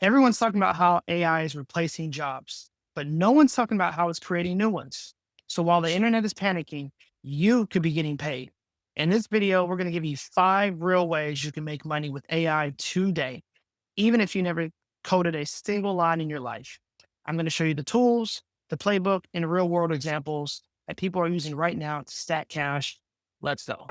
Everyone's talking about how AI is replacing jobs, but no one's talking about how it's creating new ones. So while the internet is panicking, you could be getting paid. In this video, we're going to give you 5 real ways you can make money with AI today, even if you never coded a single line in your life. I'm going to show you the tools, the playbook, and real world examples that people are using right now to stack cash. Let's go.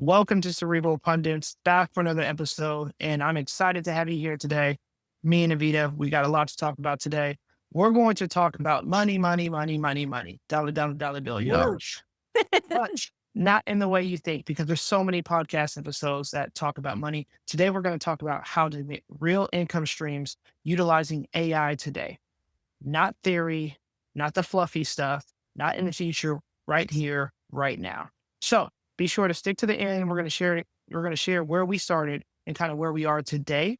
Welcome to Cerebral Pundits, back for another episode. And I'm excited to have you here today. Me and Avita, we got a lot to talk about today. We're going to talk about money, money, money, money, money, dollar, dollar, dollar bill, Woo. but not in the way you think, because there's so many podcast episodes that talk about money. Today, we're going to talk about how to make real income streams utilizing AI today. Not theory, not the fluffy stuff, not in the future, right here, right now. So be sure to stick to the end. We're going to share where we started and kind of where we are today.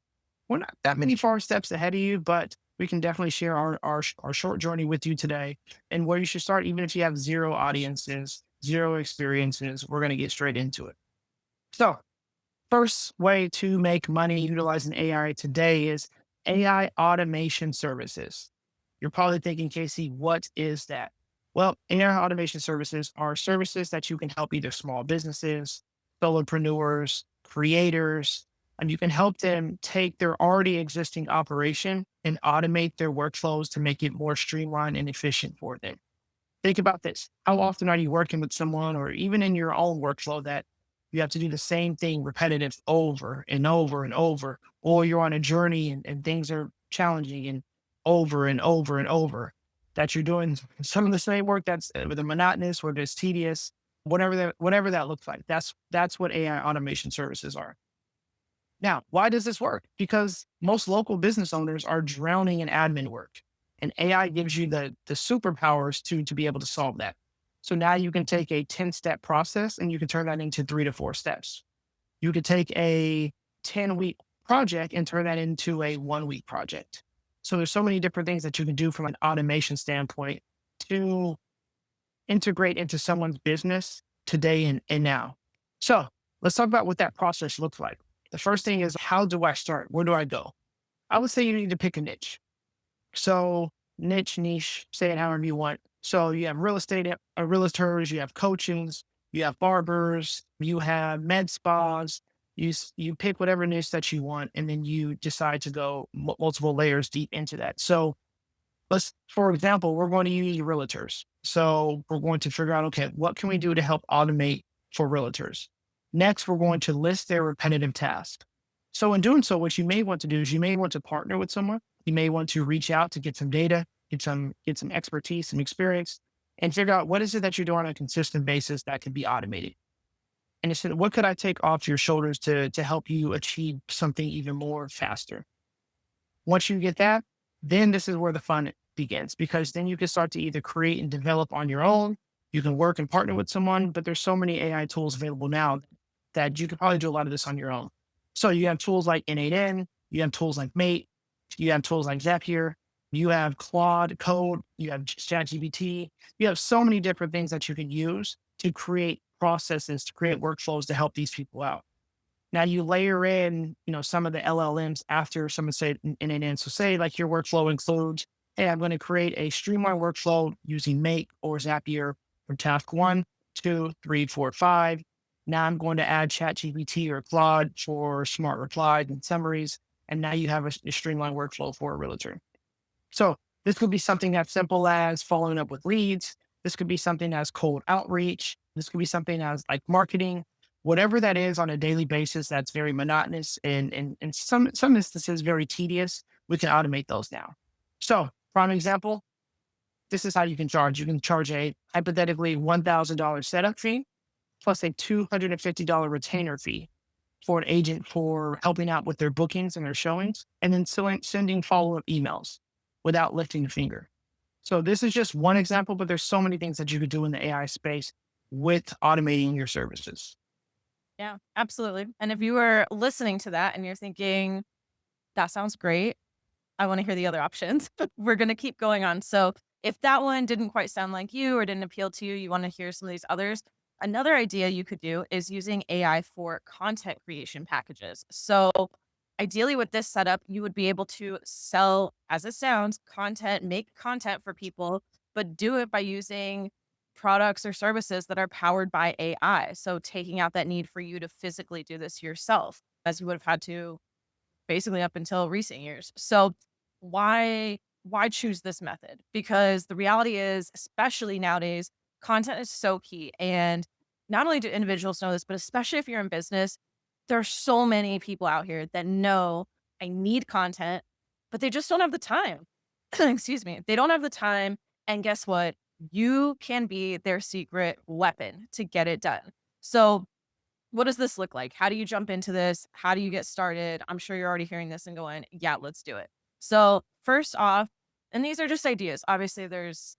We're not that many far steps ahead of you, but we can definitely share our short journey with you today and where you should start, even if you have zero audiences, zero experiences. We're going to get straight into it. So, first way to make money utilizing AI today is AI automation services. You're probably thinking, Casey, what is that? Well, AI automation services are services that you can help either small businesses, solopreneurs, creators, and you can help them take their already existing operation and automate their workflows to make it more streamlined and efficient for them. Think about this. How often are you working with someone or even in your own workflow that you have to do the same thing repetitive over and over and over, or you're on a journey and things are challenging and over and over and over that you're doing some of the same work that's whether monotonous, whether it's tedious, whatever that looks like. That's what AI automation services are. Now, why does this work? Because most local business owners are drowning in admin work, and AI gives you the superpowers to be able to solve that. So now you can take a 10-step process and you can turn that into 3 to 4 steps. You could take a 10-week project and turn that into a 1 week project. So there's so many different things that you can do from an automation standpoint to integrate into someone's business today and now. So let's talk about what that process looks like. The first thing is, how do I start? Where do I go? I would say you need to pick a niche. So niche, say it however you want. So you have real estate, realtors, you have coaches, you have barbers, you have med spas. You pick whatever niche that you want, and then you decide to go multiple layers deep into that. So for example, we're going to use realtors. So we're going to figure out, okay, what can we do to help automate for realtors? Next, we're going to list their repetitive tasks. So in doing so, what you may want to do is you may want to partner with someone. You may want to reach out to get some data, get some expertise, some experience, and figure out what is it that you're doing on a consistent basis that can be automated. And instead, what could I take off your shoulders to help you achieve something even more faster? Once you get that, then this is where the fun begins, because then you can start to either create and develop on your own. You can work and partner with someone, but there's so many AI tools available now that you could probably do a lot of this on your own. So you have tools like N8N, you have tools like Mate, you have tools like Zapier, you have Claude Code, you have ChatGPT. You have so many different things that you can use to create processes, to create workflows to help these people out. Now you layer in, some of the LLMs after someone said N8N. So say like your workflow includes, hey, I'm going to create a streamlined workflow using Make or Zapier for task 1, 2, 3, 4, 5. Now I'm going to add ChatGPT or Claude for smart replies and summaries. And now you have a streamlined workflow for a realtor. So this could be something as simple as following up with leads. This could be something as cold outreach. This could be something as like marketing, whatever that is on a daily basis that's very monotonous and in some instances very tedious. We can automate those now. So prime example, this is how you can charge. You can charge a hypothetically $1,000 setup fee plus a $250 retainer fee for an agent for helping out with their bookings and their showings, and then sending follow-up emails without lifting a finger. So this is just one example, but there's so many things that you could do in the AI space with automating your services. Yeah, absolutely. And if you were listening to that and you're thinking, that sounds great, I want to hear the other options. We're going to keep going on. So if that one didn't quite sound like you or didn't appeal to you, you want to hear some of these others, Another idea you could do is using AI for content creation packages. So, ideally, with this setup, you would be able to sell, as it sounds, content, make content for people, but do it by using products or services that are powered by AI. So, taking out that need for you to physically do this yourself, as you would have had to basically up until recent years. So why choose this method? Because the reality is, especially nowadays, content is so key. And not only do individuals know this, but especially if you're in business, there are so many people out here that know I need content, but they just don't have the time. Excuse me. They don't have the time. And guess what? You can be their secret weapon to get it done. So what does this look like? How do you jump into this? How do you get started? I'm sure you're already hearing this and going, yeah, let's do it. So, first off, and these are just ideas. Obviously, there's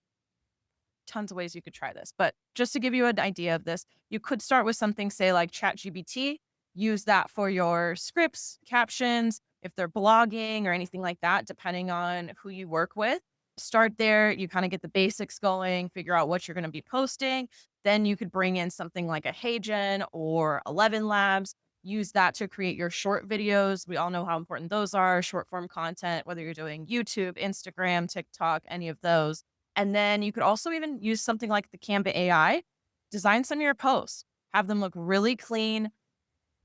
tons of ways you could try this, but just to give you an idea of this, you could start with something, say, like ChatGPT, use that for your scripts, captions, if they're blogging or anything like that, depending on who you work with. Start there, you kind of get the basics going, figure out what you're going to be posting. Then you could bring in something like a HeyGen or 11 Labs, use that to create your short videos. We all know how important those are, short form content, whether you're doing YouTube, Instagram, TikTok, any of those. And then you could also even use something like the Canva AI, design some of your posts, have them look really clean,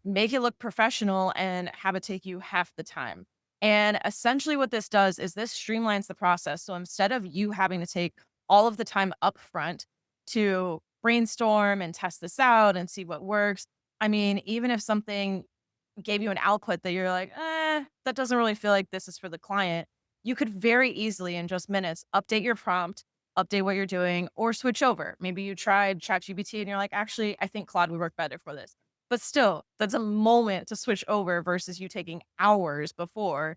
make it look professional, and have it take you half the time. And essentially, what this does is this streamlines the process. So instead of you having to take all of the time upfront to brainstorm and test this out and see what works, I mean, even if something gave you an output that you're like, that doesn't really feel like this is for the client, you could very easily in just minutes update your prompt, update what you're doing, or switch over. Maybe you tried ChatGPT and you're like, actually, I think Claude would work better for this. But still, that's a moment to switch over versus you taking hours before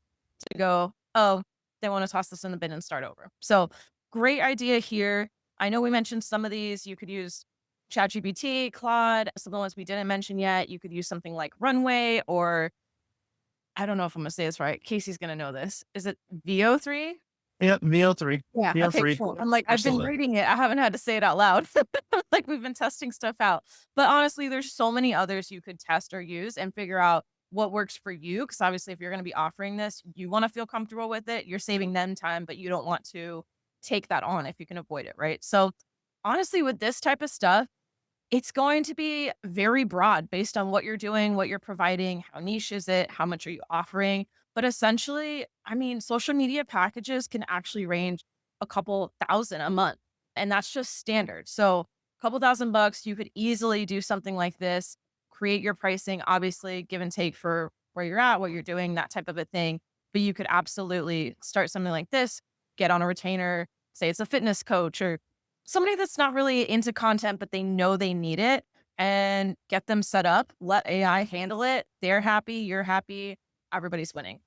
to go, oh, they want to toss this in the bin and start over. So, great idea here. I know we mentioned some of these. You could use ChatGPT, Claude, some of the ones we didn't mention yet. You could use something like Runway, or I don't know if I'm gonna say this right. Casey's gonna know this. Is it VO3? Yep, VO3. Yeah. Okay, VO3. cool. I'm like, I've been Absolutely. reading it. I haven't had to say it out loud. Like we've been testing stuff out. But honestly, there's so many others you could test or use and figure out what works for you. Cause obviously, if you're gonna be offering this, you wanna feel comfortable with it. You're saving them time, but you don't want to take that on if you can avoid it, right? So honestly, with this type of stuff, it's going to be very broad based on what you're doing, what you're providing, how niche is it, how much are you offering. But essentially, I mean, social media packages can actually range a couple thousand a month, and that's just standard. So, a couple thousand bucks, you could easily do something like this, create your pricing, obviously, give and take for where you're at, what you're doing, that type of a thing. But you could absolutely start something like this, get on a retainer, say it's a fitness coach or somebody that's not really into content, but they know they need it, and get them set up, let AI handle it. They're happy, you're happy, everybody's winning.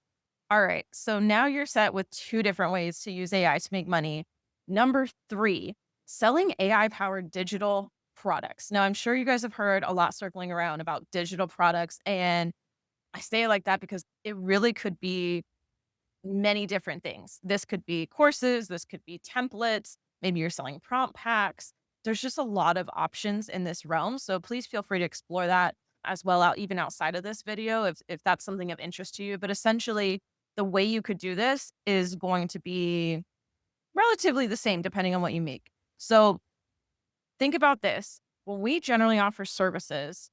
All right. So now you're set with two different ways to use AI to make money. Number three, selling AI powered digital products. Now, I'm sure you guys have heard a lot circling around about digital products. And I say it like that because it really could be many different things. This could be courses, this could be templates, maybe you're selling prompt packs. There's just a lot of options in this realm. So please feel free to explore that as well out even outside of this video if that's something of interest to you. But essentially, the way you could do this is going to be relatively the same depending on what you make. So think about this. When we generally offer services,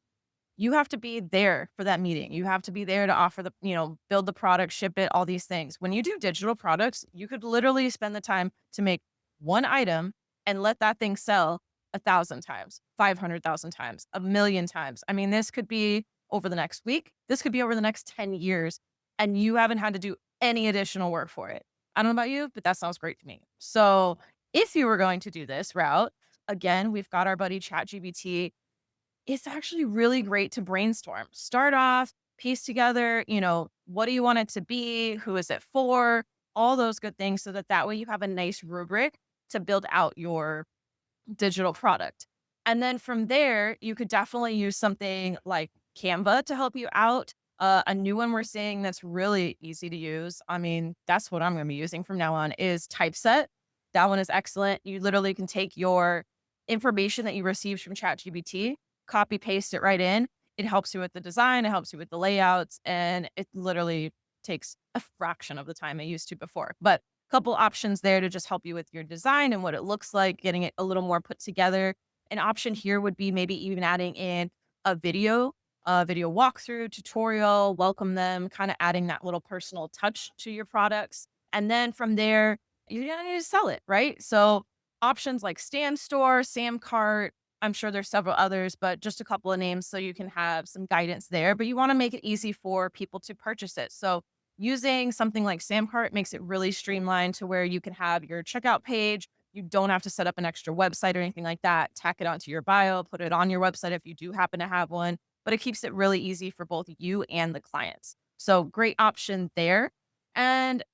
you have to be there for that meeting. You have to be there to offer build the product, ship it, all these things. When you do digital products, you could literally spend the time to make one item and let that thing sell 1,000 times, 500,000 times, a million times. I mean, this could be over the next week. This could be over the next 10 years, and you haven't had to do any additional work for it. I don't know about you, but that sounds great to me. So if you were going to do this route, again, we've got our buddy ChatGPT. It's actually really great to brainstorm. Start off, piece together, what do you want it to be? Who is it for? All those good things so that that way you have a nice rubric to build out your digital product. And then from there, you could definitely use something like Canva to help you out. A new one we're seeing that's really easy to use. I mean, that's what I'm going to be using from now on is Typeset. That one is excellent. You literally can take your information that you received from ChatGPT, copy paste it right in. It helps you with the design, it helps you with the layouts, and it literally takes a fraction of the time it used to before. But couple options there to just help you with your design and what it looks like, getting it a little more put together. An option here would be maybe even adding in a video walkthrough, tutorial, welcome them, kind of adding that little personal touch to your products. And then from there, you're gonna need to sell it, right? So options like Stam Store, Sam Cart, I'm sure there's several others, but just a couple of names so you can have some guidance there. But you want to make it easy for people to purchase it. So using something like Samcart makes it really streamlined to where you can have your checkout page. You don't have to set up an extra website or anything like that. Tack it onto your bio, put it on your website if you do happen to have one, but it keeps it really easy for both you and the clients. So great option there. And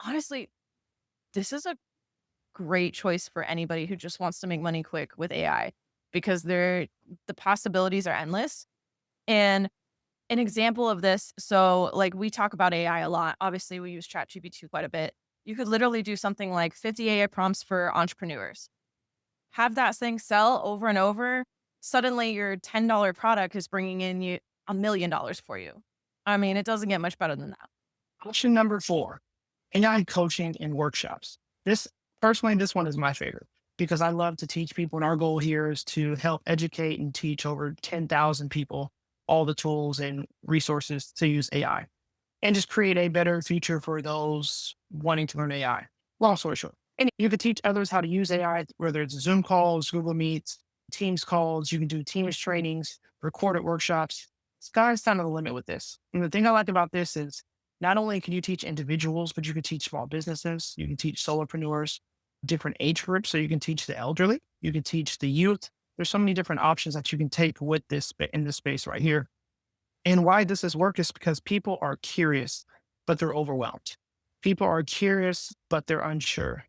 honestly, this is a great choice for anybody who just wants to make money quick with AI because the possibilities are endless. And an example of this, so, like, we talk about AI a lot. Obviously, we use ChatGPT quite a bit. You could literally do something like 50 AI prompts for entrepreneurs. Have that thing sell over and over. Suddenly, your $10 product is bringing in you $1 million for you. I mean, it doesn't get much better than that. Option number four, AI coaching and workshops. This personally, this one is my favorite because I love to teach people. And our goal here is to help educate and teach over 10,000 people all the tools and resources to use AI and just create a better future for those wanting to learn AI. Long story short. And you can teach others how to use AI, whether it's Zoom calls, Google Meets, Teams calls. You can do Teams trainings, recorded workshops. Sky's kind of the limit with this. And the thing I like about this is not only can you teach individuals, but you can teach small businesses, you can teach solopreneurs, different age groups. So you can teach the elderly, you can teach the youth. There's so many different options that you can take with this in this space right here. And why this has worked is because people are curious, but they're overwhelmed. People are curious, but they're unsure.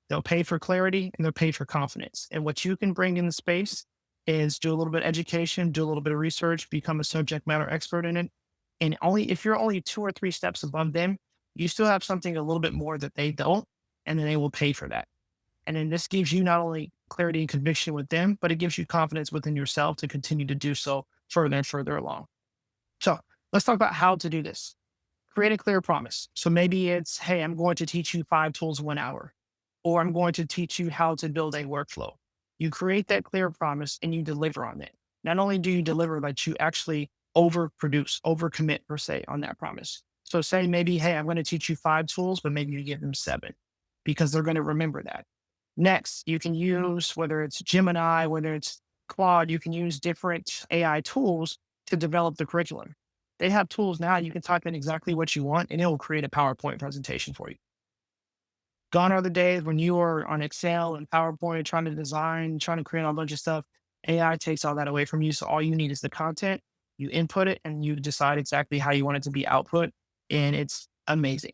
They'll pay for clarity and they'll pay for confidence. And what you can bring in the space is do a little bit of education, do a little bit of research, become a subject matter expert in it. And only if you're only 2 or 3 steps above them, you still have something a little bit more that they don't, and then they will pay for that. And then this gives you not only clarity and conviction with them, but it gives you confidence within yourself to continue to do so further and further along. So let's talk about how to do this. Create a clear promise. So maybe it's, hey, I'm going to teach you 5 tools in 1 hour, or I'm going to teach you how to build a workflow. You create that clear promise and you deliver on it. Not only do you deliver, but you actually overproduce, overcommit per se on that promise. So say maybe, hey, I'm going to teach you 5 tools, but maybe you give them 7 because they're going to remember that. Next, you can use whether it's Gemini, whether it's Claude, you can use different AI tools to develop the curriculum. They have tools now, you can type in exactly what you want and it will create a PowerPoint presentation for you. Gone are the days when you are on Excel and PowerPoint trying to design, trying to create a bunch of stuff. AI takes all that away from you. So all you need is the content, you input it, and you decide exactly how you want it to be output. And it's amazing.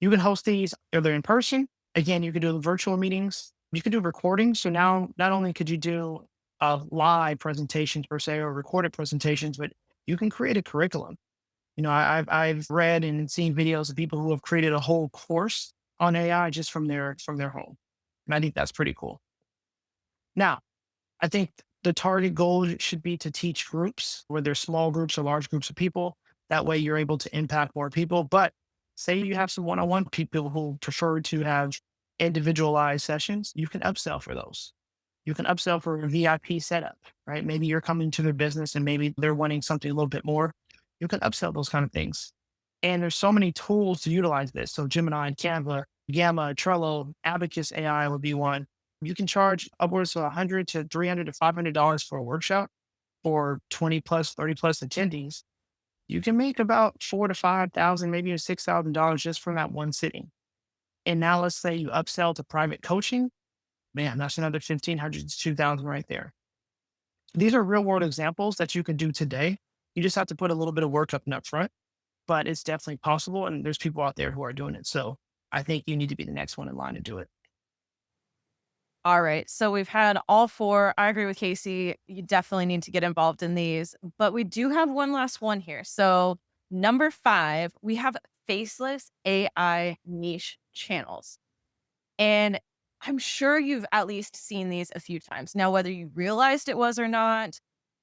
You can host these either in person. Again, you can do virtual meetings. You can do recordings. So now not only could you do live presentations per se or recorded presentations, but you can create a curriculum. I've read and seen videos of people who have created a whole course on AI just from their home, and I think that's pretty cool. Now, I think the target goal should be to teach groups, whether small groups or large groups of people. That way, you're able to impact more people. But say you have some one-on-one people who prefer to have individualized sessions, you can upsell for those. You can upsell for a VIP setup, right? Maybe you're coming to their business and maybe they're wanting something a little bit more. You can upsell those kind of things. And there's so many tools to utilize this. So Gemini, Canva, Gamma, Trello, Abacus AI would be one. You can charge upwards of 100 to 300 to $500 for a workshop for 20 plus, 30 plus attendees. You can make about 4 to 5 thousand, maybe even $6,000 just from that one sitting. And now let's say you upsell to private coaching. Man, that's another 1,500 to 2,000 right there. These are real world examples that you can do today. You just have to put a little bit of work up front, but it's definitely possible. And there's people out there who are doing it. So I think you need to be the next one in line to do it. All right. So we've had all four. I agree with Casey. You definitely need to get involved in these. But we do have one last one here. So, number five, we have faceless AI niche channels. And I'm sure you've at least seen these a few times. Now, whether you realized it was or not,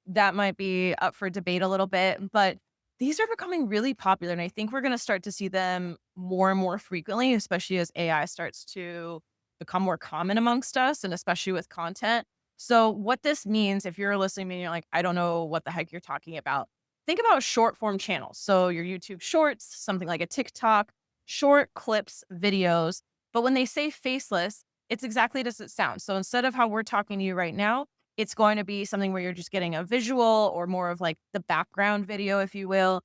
that might be up for debate a little bit, but these are becoming really popular. And I think we're going to start to see them more and more frequently, especially as AI starts to become more common amongst us and especially with content. So, what this means, if you're listening and you're like, I don't know what the heck you're talking about, think about short form channels. So, your YouTube shorts, something like a TikTok, short clips, videos. But when they say faceless, it's exactly as it sounds. So instead of how we're talking to you right now, it's going to be something where you're just getting a visual or more of like the background video, if you will.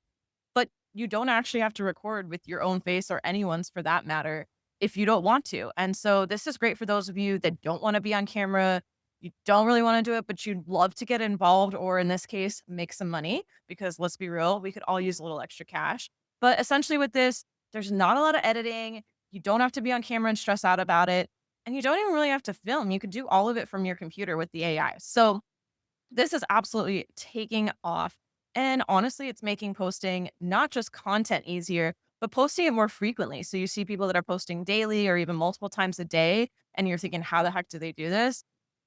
But you don't actually have to record with your own face or anyone's for that matter if you don't want to. And so this is great for those of you that don't want to be on camera. You don't really want to do it, but you'd love to get involved, or in this case, make some money because let's be real, we could all use a little extra cash. But essentially, with this, there's not a lot of editing. You don't have to be on camera and stress out about it. And you don't even really have to film. You could do all of it from your computer with the AI. So this is absolutely taking off. And honestly, it's making posting not just content easier, but posting it more frequently. So you see people that are posting daily or even multiple times a day, and you're thinking, how the heck do they do this?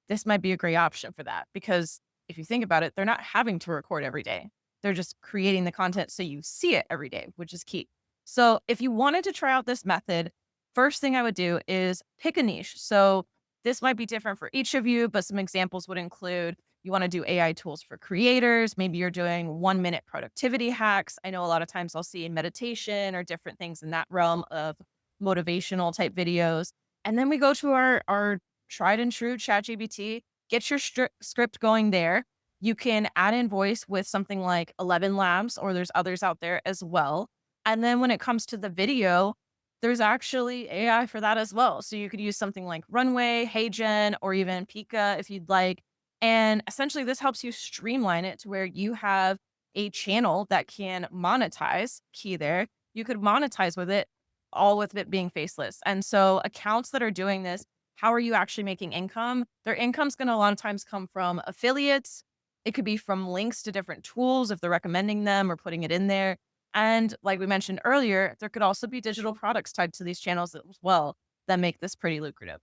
This might be a great option for that because if you think about it, they're not having to record every day. They're just creating the content so you see it every day, which is key. So if you wanted to try out this method, first thing I would do is pick a niche. So this might be different for each of you, but some examples would include you want to do AI tools for creators. Maybe you're doing 1 minute productivity hacks. I know a lot of times I'll see meditation or different things in that realm of motivational type videos. And then we go to our tried and true ChatGPT, get your script going there. You can add in voice with something like 11 Labs, or there's others out there as well. And then when it comes to the video, there's actually AI for that as well. So you could use something like Runway, HeyGen, or even Pika if you'd like. And essentially, this helps you streamline it to where you have a channel that can monetize, key there. You could monetize with it, all with it being faceless. And so, accounts that are doing this, how are you actually making income? Their income's going to a lot of times come from affiliates. It could be from links to different tools if they're recommending them or putting it in there. And like we mentioned earlier, there could also be digital products tied to these channels as well that make this pretty lucrative.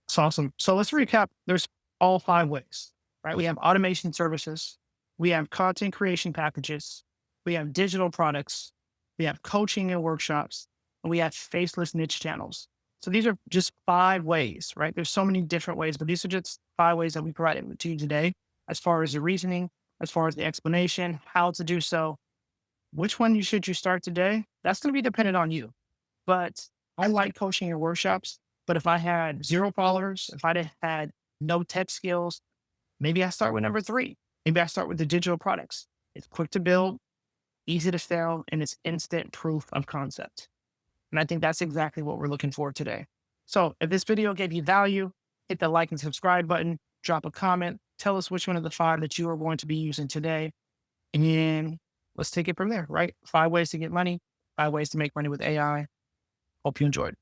It's awesome. So let's recap. There's all 5 ways, right? We have automation services, we have content creation packages, we have digital products, we have coaching and workshops, and we have faceless niche channels. So these are just 5 ways, right? There's so many different ways, but these are just 5 ways that we provided to you today as far as the reasoning, as far as the explanation, how to do so. Which one should you start today? That's going to be dependent on you. But I like coaching and workshops. But if I had 0 followers, if I had no tech skills, maybe I start with number 3. Maybe I start with the digital products. It's quick to build, easy to sell, and it's instant proof of concept. And I think that's exactly what we're looking for today. So if this video gave you value, hit the like and subscribe button, drop a comment, tell us which one of the 5 that you are going to be using today. And let's take it from there, right? 5 ways to get money, 5 ways to make money with AI. Hope you enjoyed.